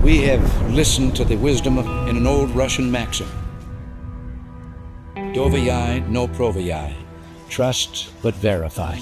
We have listened to the wisdom in an old Russian maxim. Dovyai no provyai. Trust but verify.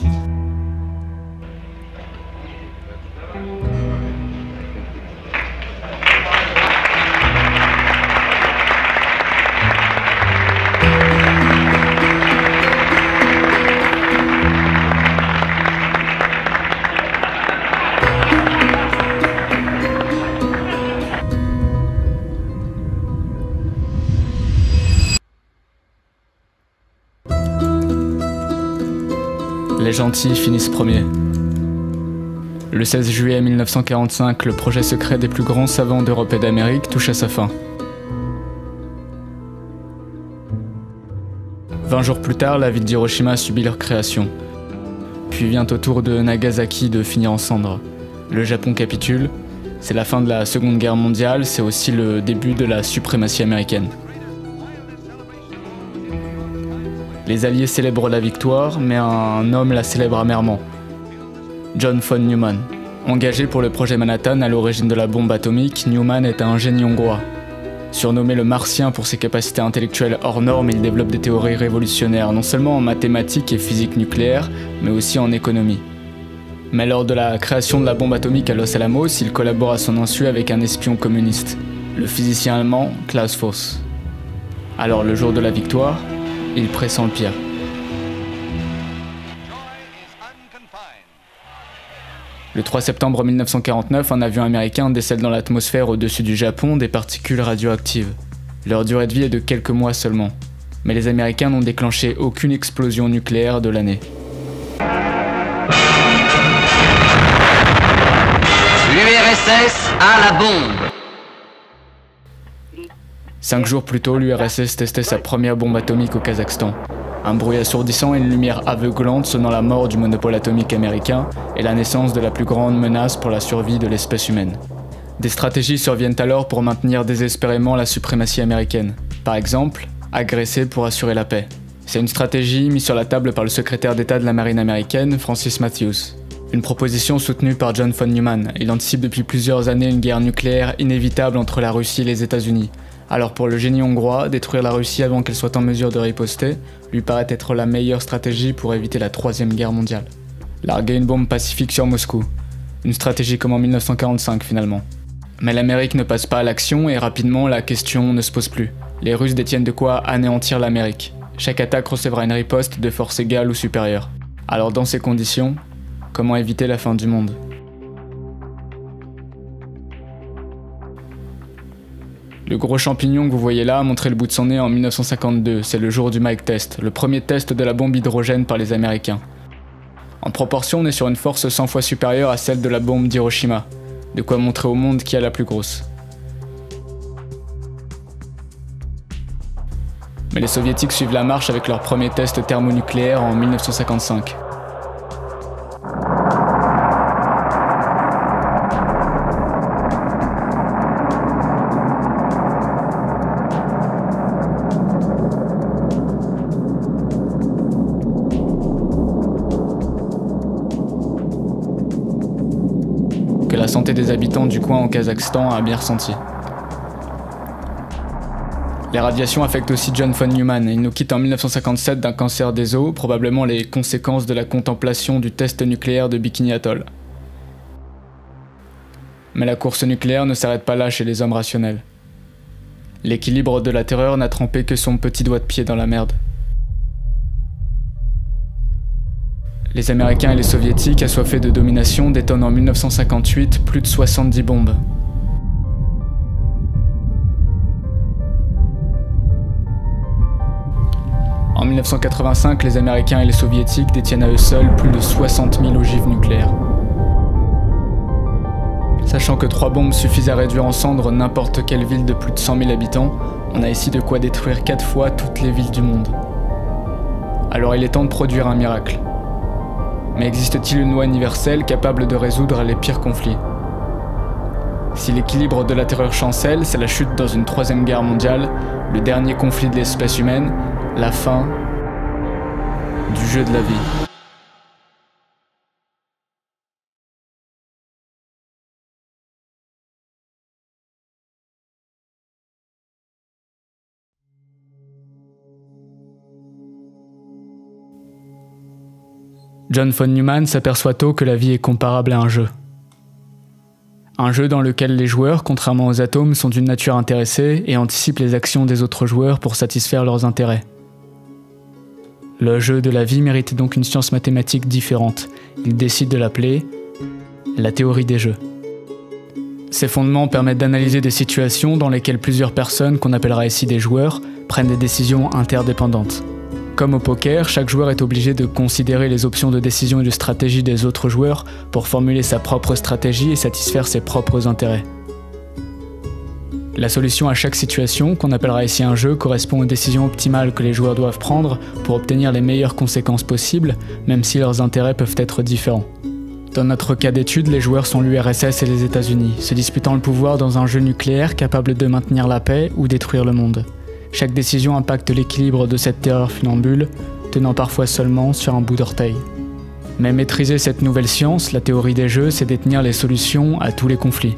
Les gentils finissent premiers. Le 16 juillet 1945, le projet secret des plus grands savants d'Europe et d'Amérique touche à sa fin. 20 jours plus tard, la ville d'Hiroshima subit leur création. Puis vient au tour de Nagasaki de finir en cendres. Le Japon capitule, c'est la fin de la Seconde Guerre mondiale, c'est aussi le début de la suprématie américaine. Les Alliés célèbrent la victoire, mais un homme la célèbre amèrement. John von Neumann. Engagé pour le projet Manhattan à l'origine de la bombe atomique, Neumann est un génie hongrois. Surnommé le Martien pour ses capacités intellectuelles hors normes, il développe des théories révolutionnaires, non seulement en mathématiques et physique nucléaire, mais aussi en économie. Mais lors de la création de la bombe atomique à Los Alamos, il collabore à son insu avec un espion communiste, le physicien allemand Klaus Voss. Alors le jour de la victoire, il pressent le pire. Le 3 septembre 1949, un avion américain décèle dans l'atmosphère au-dessus du Japon des particules radioactives. Leur durée de vie est de quelques mois seulement. Mais les Américains n'ont déclenché aucune explosion nucléaire de l'année. L'URSS a la bombe. 5 jours plus tôt, l'URSS testait sa première bombe atomique au Kazakhstan. Un bruit assourdissant et une lumière aveuglante sonnant la mort du monopole atomique américain et la naissance de la plus grande menace pour la survie de l'espèce humaine. Des stratégies surviennent alors pour maintenir désespérément la suprématie américaine. Par exemple, agresser pour assurer la paix. C'est une stratégie mise sur la table par le secrétaire d'État de la marine américaine, Francis Matthews. Une proposition soutenue par John von Neumann. Il anticipe depuis plusieurs années une guerre nucléaire inévitable entre la Russie et les États-Unis. Alors pour le génie hongrois, détruire la Russie avant qu'elle soit en mesure de riposter lui paraît être la meilleure stratégie pour éviter la Troisième Guerre mondiale. Larguer une bombe pacifique sur Moscou. Une stratégie comme en 1945 finalement. Mais l'Amérique ne passe pas à l'action et rapidement la question ne se pose plus. Les Russes détiennent de quoi anéantir l'Amérique. Chaque attaque recevra une riposte de force égale ou supérieure. Alors dans ces conditions, comment éviter la fin du monde ? Le gros champignon que vous voyez là a montré le bout de son nez en 1952, c'est le jour du Mike Test, le premier test de la bombe hydrogène par les Américains. En proportion, on est sur une force 100 fois supérieure à celle de la bombe d'Hiroshima, de quoi montrer au monde qui a la plus grosse. Mais les soviétiques suivent la marche avec leur premier test thermonucléaire en 1955. Que la santé des habitants du coin au Kazakhstan a bien ressenti. Les radiations affectent aussi John von Neumann. Il nous quitte en 1957 d'un cancer des os, probablement les conséquences de la contemplation du test nucléaire de Bikini Atoll. Mais la course nucléaire ne s'arrête pas là chez les hommes rationnels. L'équilibre de la terreur n'a trempé que son petit doigt de pied dans la merde. Les Américains et les Soviétiques, assoiffés de domination, détonnent en 1958 plus de 70 bombes. En 1985, les Américains et les Soviétiques détiennent à eux seuls plus de 60 000 ogives nucléaires. Sachant que 3 bombes suffisent à réduire en cendres n'importe quelle ville de plus de 100 000 habitants, on a ici de quoi détruire 4 fois toutes les villes du monde. Alors il est temps de produire un miracle. Mais existe-t-il une loi universelle capable de résoudre les pires conflits ? Si l'équilibre de la terreur chancelle, c'est la chute dans une troisième guerre mondiale, le dernier conflit de l'espèce humaine, la fin du jeu de la vie. John von Neumann s'aperçoit tôt que la vie est comparable à un jeu. Un jeu dans lequel les joueurs, contrairement aux atomes, sont d'une nature intéressée et anticipent les actions des autres joueurs pour satisfaire leurs intérêts. Le jeu de la vie mérite donc une science mathématique différente. Il décide de l'appeler la théorie des jeux. Ses fondements permettent d'analyser des situations dans lesquelles plusieurs personnes, qu'on appellera ici des joueurs, prennent des décisions interdépendantes. Comme au poker, chaque joueur est obligé de considérer les options de décision et de stratégie des autres joueurs pour formuler sa propre stratégie et satisfaire ses propres intérêts. La solution à chaque situation, qu'on appellera ici un jeu, correspond aux décisions optimales que les joueurs doivent prendre pour obtenir les meilleures conséquences possibles, même si leurs intérêts peuvent être différents. Dans notre cas d'étude, les joueurs sont l'URSS et les États-Unis, se disputant le pouvoir dans un jeu nucléaire capable de maintenir la paix ou détruire le monde. Chaque décision impacte l'équilibre de cette terreur funambule, tenant parfois seulement sur un bout d'orteil. Mais maîtriser cette nouvelle science, la théorie des jeux, c'est détenir les solutions à tous les conflits.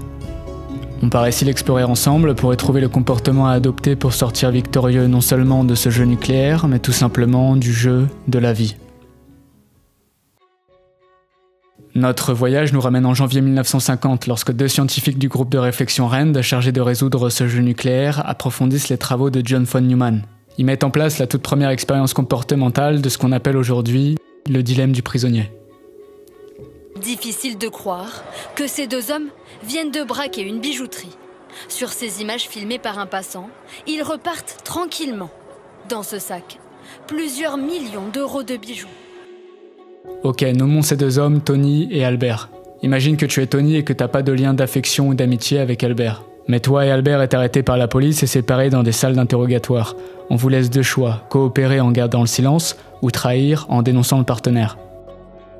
On part ici l'explorer ensemble pour y trouver le comportement à adopter pour sortir victorieux non seulement de ce jeu nucléaire, mais tout simplement du jeu de la vie. Notre voyage nous ramène en janvier 1950, lorsque 2 scientifiques du groupe de réflexion RAND, chargés de résoudre ce jeu nucléaire, approfondissent les travaux de John von Neumann. Ils mettent en place la toute première expérience comportementale de ce qu'on appelle aujourd'hui le dilemme du prisonnier. Difficile de croire que ces 2 hommes viennent de braquer une bijouterie. Sur ces images filmées par un passant, ils repartent tranquillement. Dans ce sac, plusieurs millions d'euros de bijoux. Ok, nommons ces 2 hommes Tony et Albert. Imagine que tu es Tony et que t'as pas de lien d'affection ou d'amitié avec Albert. Mais toi et Albert êtes arrêtés par la police et séparés dans des salles d'interrogatoire. On vous laisse 2 choix, coopérer en gardant le silence ou trahir en dénonçant le partenaire.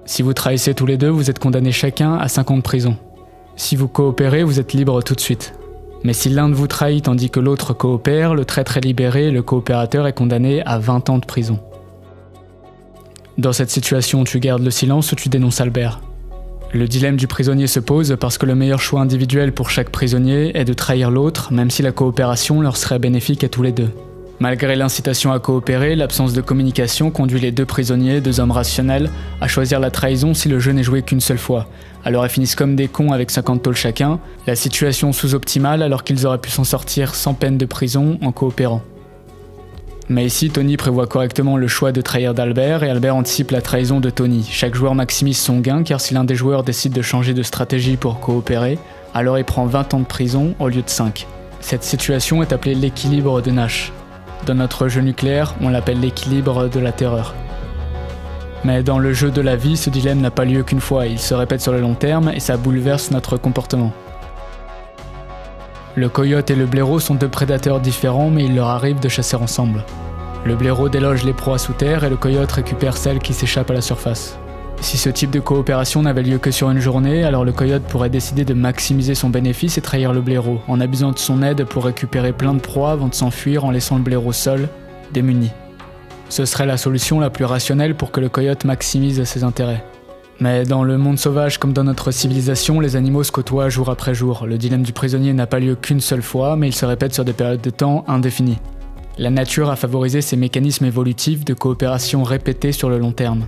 Si vous trahissez tous les 2, vous êtes condamnés chacun à 5 ans de prison. Si vous coopérez, vous êtes libre tout de suite. Mais si l'un de vous trahit tandis que l'autre coopère, le traître est libéré et le coopérateur est condamné à 20 ans de prison. Dans cette situation, tu gardes le silence ou tu dénonces Albert. Le dilemme du prisonnier se pose parce que le meilleur choix individuel pour chaque prisonnier est de trahir l'autre, même si la coopération leur serait bénéfique à tous les 2. Malgré l'incitation à coopérer, l'absence de communication conduit les 2 prisonniers, 2 hommes rationnels, à choisir la trahison si le jeu n'est joué qu'une seule fois. Alors ils finissent comme des cons avec 50 tôles chacun, la situation sous-optimale alors qu'ils auraient pu s'en sortir sans peine de prison en coopérant. Mais ici, Tony prévoit correctement le choix de trahir d'Albert et Albert anticipe la trahison de Tony. Chaque joueur maximise son gain car si l'un des joueurs décide de changer de stratégie pour coopérer, alors il prend 20 ans de prison au lieu de 5. Cette situation est appelée l'équilibre de Nash. Dans notre jeu nucléaire, on l'appelle l'équilibre de la terreur. Mais dans le jeu de la vie, ce dilemme n'a pas lieu qu'une fois, il se répète sur le long terme et ça bouleverse notre comportement. Le coyote et le blaireau sont 2 prédateurs différents mais il leur arrive de chasser ensemble. Le blaireau déloge les proies sous terre et le coyote récupère celles qui s'échappent à la surface. Si ce type de coopération n'avait lieu que sur une journée, alors le coyote pourrait décider de maximiser son bénéfice et trahir le blaireau, en abusant de son aide pour récupérer plein de proies avant de s'enfuir en laissant le blaireau seul, démuni. Ce serait la solution la plus rationnelle pour que le coyote maximise ses intérêts. Mais dans le monde sauvage comme dans notre civilisation, les animaux se côtoient jour après jour. Le dilemme du prisonnier n'a pas lieu qu'une seule fois, mais il se répète sur des périodes de temps indéfinies. La nature a favorisé ces mécanismes évolutifs de coopération répétés sur le long terme.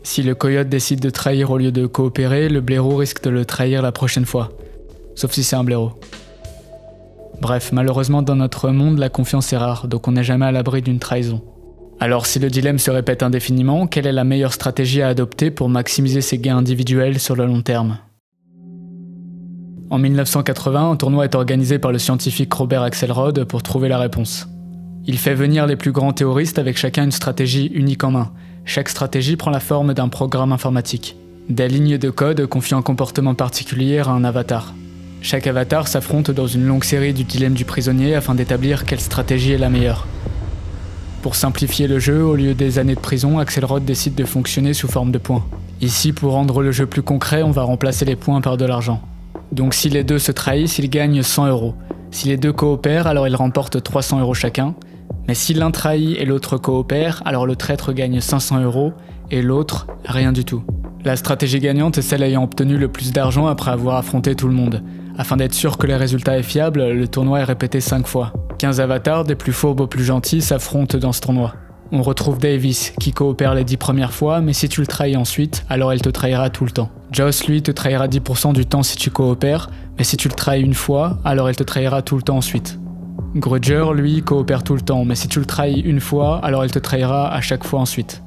Si le coyote décide de trahir au lieu de coopérer, le blaireau risque de le trahir la prochaine fois. Sauf si c'est un blaireau. Bref, malheureusement dans notre monde, la confiance est rare, donc on n'est jamais à l'abri d'une trahison. Alors si le dilemme se répète indéfiniment, quelle est la meilleure stratégie à adopter pour maximiser ses gains individuels sur le long terme? En 1980, un tournoi est organisé par le scientifique Robert Axelrod pour trouver la réponse. Il fait venir les plus grands théoristes avec chacun une stratégie unique en main. Chaque stratégie prend la forme d'un programme informatique. Des lignes de code confient un comportement particulier à un avatar. Chaque avatar s'affronte dans une longue série du dilemme du prisonnier afin d'établir quelle stratégie est la meilleure. Pour simplifier le jeu, au lieu des années de prison, Axelrod décide de fonctionner sous forme de points. Ici, pour rendre le jeu plus concret, on va remplacer les points par de l'argent. Donc si les 2 se trahissent, ils gagnent 100 €. Si les 2 coopèrent, alors ils remportent 300 € chacun. Mais si l'un trahit et l'autre coopère, alors le traître gagne 500 € et l'autre, rien du tout. La stratégie gagnante est celle ayant obtenu le plus d'argent après avoir affronté tout le monde. Afin d'être sûr que le résultat est fiable, le tournoi est répété 5 fois. 15 avatars, des plus fourbes aux plus gentils, s'affrontent dans ce tournoi. On retrouve Davis, qui coopère les 10 premières fois, mais si tu le trahis ensuite, alors elle te trahira tout le temps. Joss, lui, te trahira 10% du temps si tu coopères, mais si tu le trahis une fois, alors elle te trahira tout le temps ensuite. Grudger, lui, coopère tout le temps, mais si tu le trahis une fois, alors elle te trahira à chaque fois ensuite.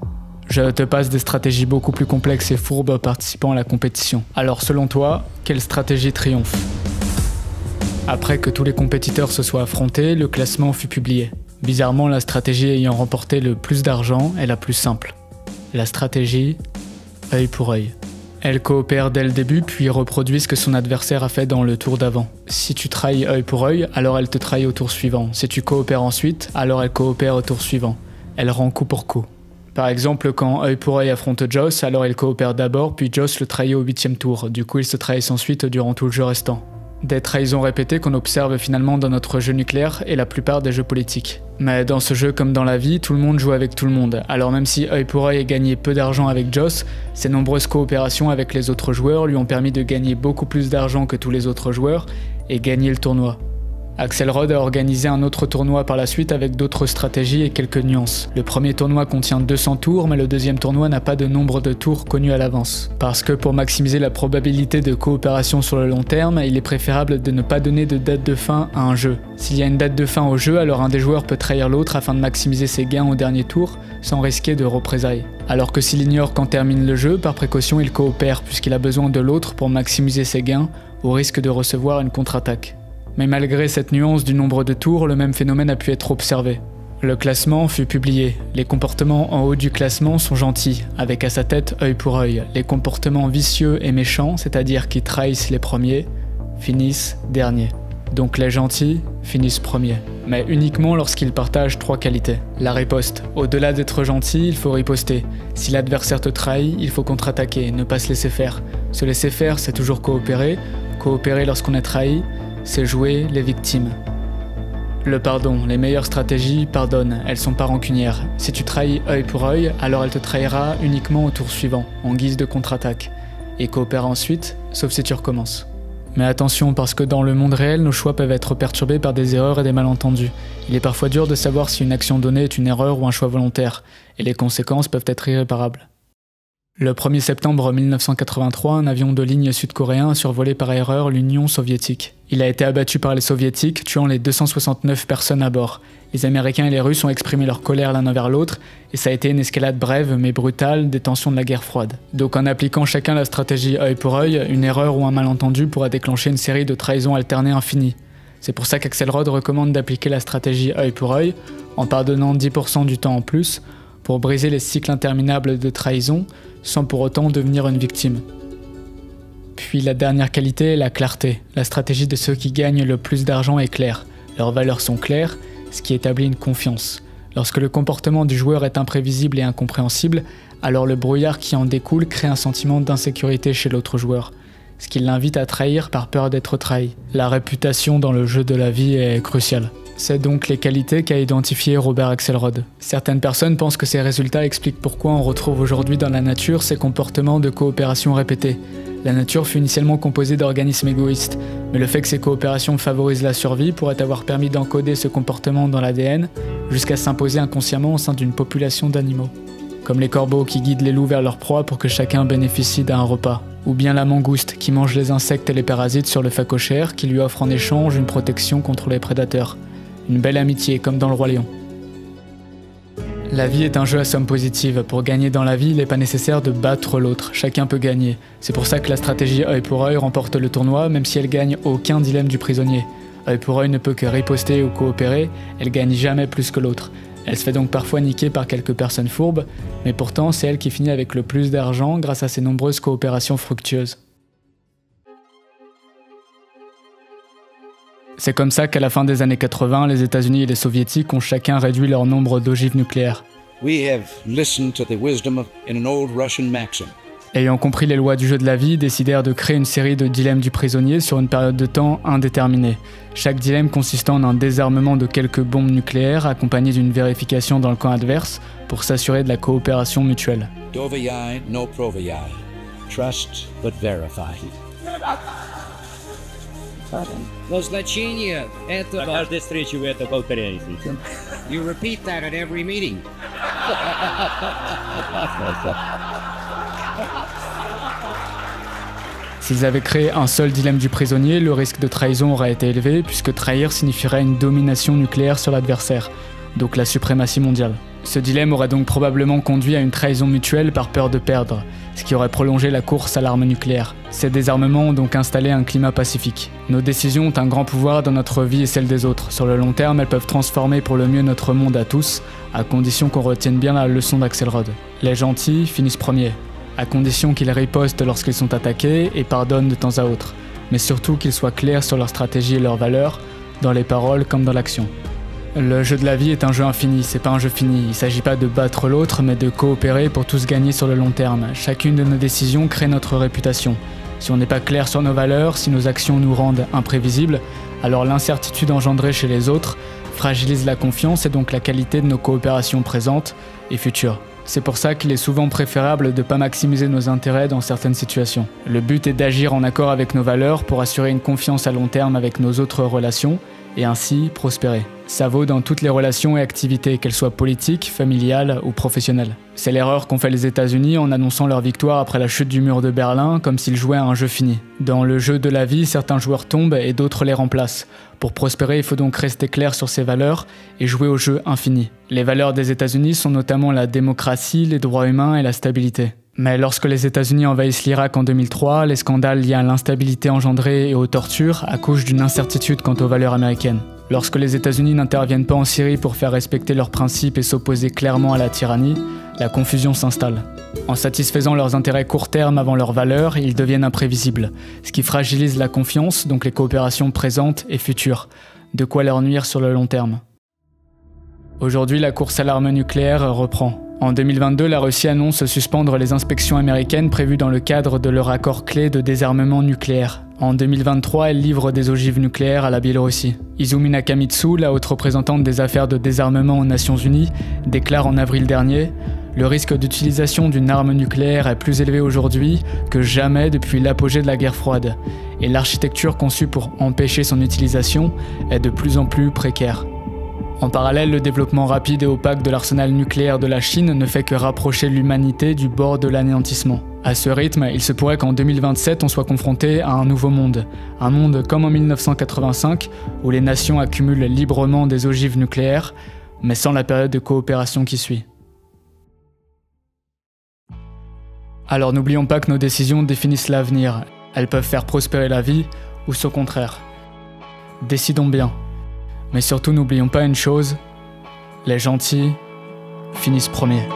Je te passe des stratégies beaucoup plus complexes et fourbes participant à la compétition. Alors selon toi, quelle stratégie triomphe? Après que tous les compétiteurs se soient affrontés, le classement fut publié. Bizarrement, la stratégie ayant remporté le plus d'argent est la plus simple. La stratégie œil pour œil. Elle coopère dès le début puis reproduit ce que son adversaire a fait dans le tour d'avant. Si tu trahis œil pour œil, alors elle te trahit au tour suivant. Si tu coopères ensuite, alors elle coopère au tour suivant. Elle rend coup pour coup. Par exemple, quand œil pour œil affronte Joss, alors il coopère d'abord puis Joss le trahit au 8e tour. Du coup, ils se trahissent ensuite durant tout le jeu restant. Des trahisons répétées qu'on observe finalement dans notre jeu nucléaire et la plupart des jeux politiques. Mais dans ce jeu comme dans la vie, tout le monde joue avec tout le monde. Alors même si œil pour œil a gagné peu d'argent avec Joss, ses nombreuses coopérations avec les autres joueurs lui ont permis de gagner beaucoup plus d'argent que tous les autres joueurs et gagner le tournoi. Axelrod a organisé un autre tournoi par la suite avec d'autres stratégies et quelques nuances. Le premier tournoi contient 200 tours, mais le deuxième tournoi n'a pas de nombre de tours connu à l'avance. Parce que pour maximiser la probabilité de coopération sur le long terme, il est préférable de ne pas donner de date de fin à un jeu. S'il y a une date de fin au jeu, alors un des joueurs peut trahir l'autre afin de maximiser ses gains au dernier tour, sans risquer de représailles. Alors que s'il ignore quand termine le jeu, par précaution il coopère puisqu'il a besoin de l'autre pour maximiser ses gains, au risque de recevoir une contre-attaque. Mais malgré cette nuance du nombre de tours, le même phénomène a pu être observé. Le classement fut publié. Les comportements en haut du classement sont gentils, avec à sa tête œil pour œil. Les comportements vicieux et méchants, c'est-à-dire qui trahissent les premiers, finissent derniers. Donc les gentils finissent premiers. Mais uniquement lorsqu'ils partagent 3 qualités. La riposte. Au-delà d'être gentil, il faut riposter. Si l'adversaire te trahit, il faut contre-attaquer, ne pas se laisser faire. Se laisser faire, c'est toujours coopérer. Coopérer lorsqu'on est trahi, c'est jouer les victimes. Le pardon, les meilleures stratégies pardonnent, elles sont pas rancunières. Si tu trahis œil pour œil, alors elle te trahira uniquement au tour suivant, en guise de contre-attaque. Et coopère ensuite, sauf si tu recommences. Mais attention, parce que dans le monde réel, nos choix peuvent être perturbés par des erreurs et des malentendus. Il est parfois dur de savoir si une action donnée est une erreur ou un choix volontaire, et les conséquences peuvent être irréparables. Le 1er septembre 1983, un avion de ligne sud-coréen a survolé par erreur l'Union soviétique. Il a été abattu par les soviétiques, tuant les 269 personnes à bord. Les Américains et les Russes ont exprimé leur colère l'un envers l'autre, et ça a été une escalade brève mais brutale des tensions de la guerre froide. Donc en appliquant chacun la stratégie œil pour œil, une erreur ou un malentendu pourra déclencher une série de trahisons alternées infinies. C'est pour ça qu'Axelrod recommande d'appliquer la stratégie œil pour œil, en pardonnant 10% du temps en plus, pour briser les cycles interminables de trahison, sans pour autant devenir une victime. Puis la dernière qualité est la clarté. La stratégie de ceux qui gagnent le plus d'argent est claire. Leurs valeurs sont claires, ce qui établit une confiance. Lorsque le comportement du joueur est imprévisible et incompréhensible, alors le brouillard qui en découle crée un sentiment d'insécurité chez l'autre joueur, ce qui l'invite à trahir par peur d'être trahi. La réputation dans le jeu de la vie est cruciale. C'est donc les qualités qu'a identifié Robert Axelrod. Certaines personnes pensent que ces résultats expliquent pourquoi on retrouve aujourd'hui dans la nature ces comportements de coopération répétés. La nature fut initialement composée d'organismes égoïstes, mais le fait que ces coopérations favorisent la survie pourrait avoir permis d'encoder ce comportement dans l'ADN jusqu'à s'imposer inconsciemment au sein d'une population d'animaux. Comme les corbeaux qui guident les loups vers leur proie pour que chacun bénéficie d'un repas. Ou bien la mangouste qui mange les insectes et les parasites sur le phacochère qui lui offre en échange une protection contre les prédateurs. Une belle amitié, comme dans le Roi Lion. La vie est un jeu à somme positive. Pour gagner dans la vie, il n'est pas nécessaire de battre l'autre. Chacun peut gagner. C'est pour ça que la stratégie œil pour œil remporte le tournoi, même si elle gagne aucun dilemme du prisonnier. Œil pour œil ne peut que riposter ou coopérer, elle gagne jamais plus que l'autre. Elle se fait donc parfois niquer par quelques personnes fourbes, mais pourtant c'est elle qui finit avec le plus d'argent grâce à ses nombreuses coopérations fructueuses. C'est comme ça qu'à la fin des années 80, les États-Unis et les Soviétiques ont chacun réduit leur nombre d'ogives nucléaires. We have listened to the wisdom in an old Russian maxim. Ayant compris les lois du jeu de la vie, décidèrent de créer une série de dilemmes du prisonnier sur une période de temps indéterminée. Chaque dilemme consistant en un désarmement de quelques bombes nucléaires accompagné d'une vérification dans le camp adverse pour s'assurer de la coopération mutuelle. Doviai no proviai. Trust but verify. Назначение этого... На каждой встрече вы это повторяете. You repeat that at every meeting. S'ils avaient créé un seul dilemme du prisonnier, le risque de trahison aurait été élevé, puisque trahir signifierait une domination nucléaire sur l'adversaire, donc la suprématie mondiale. Ce dilemme aurait donc probablement conduit à une trahison mutuelle par peur de perdre, ce qui aurait prolongé la course à l'arme nucléaire. Ces désarmements ont donc installé un climat pacifique. Nos décisions ont un grand pouvoir dans notre vie et celle des autres. Sur le long terme, elles peuvent transformer pour le mieux notre monde à tous, à condition qu'on retienne bien la leçon d'Axelrod. Les gentils finissent premiers, à condition qu'ils ripostent lorsqu'ils sont attaqués et pardonnent de temps à autre, mais surtout qu'ils soient clairs sur leur stratégie et leurs valeurs, dans les paroles comme dans l'action. Le jeu de la vie est un jeu infini, c'est pas un jeu fini. Il s'agit pas de battre l'autre, mais de coopérer pour tous gagner sur le long terme. Chacune de nos décisions crée notre réputation. Si on n'est pas clair sur nos valeurs, si nos actions nous rendent imprévisibles, alors l'incertitude engendrée chez les autres fragilise la confiance et donc la qualité de nos coopérations présentes et futures. C'est pour ça qu'il est souvent préférable de ne pas maximiser nos intérêts dans certaines situations. Le but est d'agir en accord avec nos valeurs pour assurer une confiance à long terme avec nos autres relations et ainsi prospérer. Ça vaut dans toutes les relations et activités, qu'elles soient politiques, familiales ou professionnelles. C'est l'erreur qu'ont fait les États-Unis en annonçant leur victoire après la chute du mur de Berlin, comme s'ils jouaient à un jeu fini. Dans le jeu de la vie, certains joueurs tombent et d'autres les remplacent. Pour prospérer, il faut donc rester clair sur ses valeurs et jouer au jeu infini. Les valeurs des États-Unis sont notamment la démocratie, les droits humains et la stabilité. Mais lorsque les États-Unis envahissent l'Irak en 2003, les scandales liés à l'instabilité engendrée et aux tortures accouchent d'une incertitude quant aux valeurs américaines. Lorsque les États-Unis n'interviennent pas en Syrie pour faire respecter leurs principes et s'opposer clairement à la tyrannie, la confusion s'installe. En satisfaisant leurs intérêts court terme avant leurs valeurs, ils deviennent imprévisibles, ce qui fragilise la confiance, donc les coopérations présentes et futures, de quoi leur nuire sur le long terme. Aujourd'hui, la course à l'arme nucléaire reprend. En 2022, la Russie annonce suspendre les inspections américaines prévues dans le cadre de leur accord clé de désarmement nucléaire. En 2023, elle livre des ogives nucléaires à la Biélorussie. Izumi Nakamitsu, la haute représentante des affaires de désarmement aux Nations Unies, déclare en avril dernier « Le risque d'utilisation d'une arme nucléaire est plus élevé aujourd'hui que jamais depuis l'apogée de la guerre froide, et l'architecture conçue pour empêcher son utilisation est de plus en plus précaire. » En parallèle, le développement rapide et opaque de l'arsenal nucléaire de la Chine ne fait que rapprocher l'humanité du bord de l'anéantissement. À ce rythme, il se pourrait qu'en 2027, on soit confronté à un nouveau monde. Un monde comme en 1985, où les nations accumulent librement des ogives nucléaires, mais sans la période de coopération qui suit. Alors n'oublions pas que nos décisions définissent l'avenir. Elles peuvent faire prospérer la vie, ou au contraire. Décidons bien. Mais surtout n'oublions pas une chose, les gentils finissent premiers.